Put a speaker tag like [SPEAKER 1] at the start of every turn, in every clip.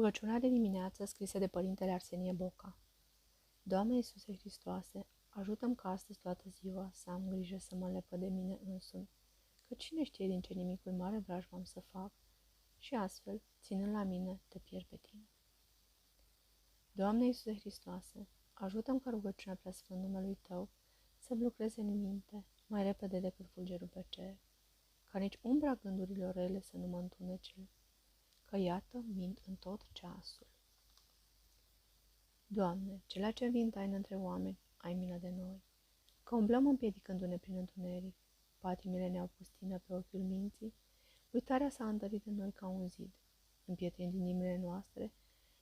[SPEAKER 1] Rugăciunea de dimineață scrisă de Părintele Arsenie Boca. Doamne Iisuse Hristoase, ajută-mi ca astăzi toată ziua să am grijă să mă lepăd de mine însumi, că cine știe din ce nimicul mare vrajbă am să fac și astfel, ținând la mine, te pierd pe tine. Doamne Iisuse Hristoase, ajută-mi ca rugăciunea preasfânt numelui Tău să-mi lucreze în minte mai repede decât fulgerul pe cer, ca nici umbra gândurilor rele să nu mă întunece, că iată mint în tot ceasul. Doamne, celea ce vin taină între oameni, ai milă de noi, că umblăm împiedicându-ne prin întuneric, patimile ne-au pus tină pe ochiul minții, uitarea s-a întărit în noi ca un zid, împietrind inimile noastre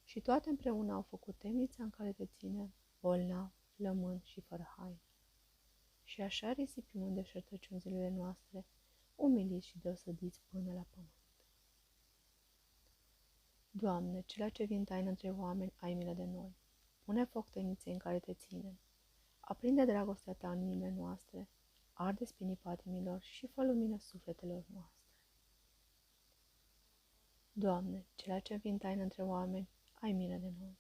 [SPEAKER 1] și toate împreună au făcut temnița în care te ținem, bolnav, flămând și fără haine. Și așa risipim în deșertăciuni zilele noastre, umiliți și deosădiți până la pământ. Doamne, celea ce vin taină între oameni, ai milă de noi. Pune foc temniței în care te ținem. Aprinde dragostea ta în inimile noastre, arde spinii patimilor și fă lumină sufletelor noastre. Doamne, celea ce vin taină între oameni, ai milă de noi.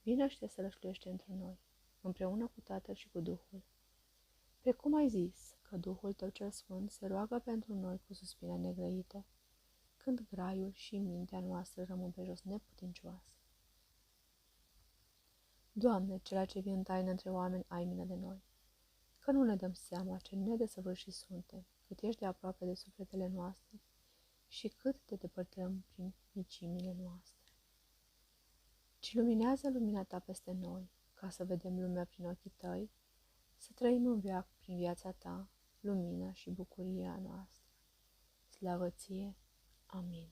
[SPEAKER 1] Vino și te sălășluiește într noi, împreună cu Tatăl și cu Duhul. Precum ai zis că Duhul Tău cel Sfânt se roagă pentru noi cu suspine negrăite, când graiul și mintea noastră rămân pe jos neputincioase. Doamne, celea ce vin în taină între oameni, ai milă de noi, că nu ne dăm seama ce nedesăvârșiți suntem, cât ești de aproape de sufletele noastre și cât te depărtăm prin micimile noastre. Ci luminează lumina Ta peste noi, ca să vedem lumea prin ochii Tăi, să trăim în veac prin viața Ta, lumina și bucuria noastră. Slavă Ție! Amin.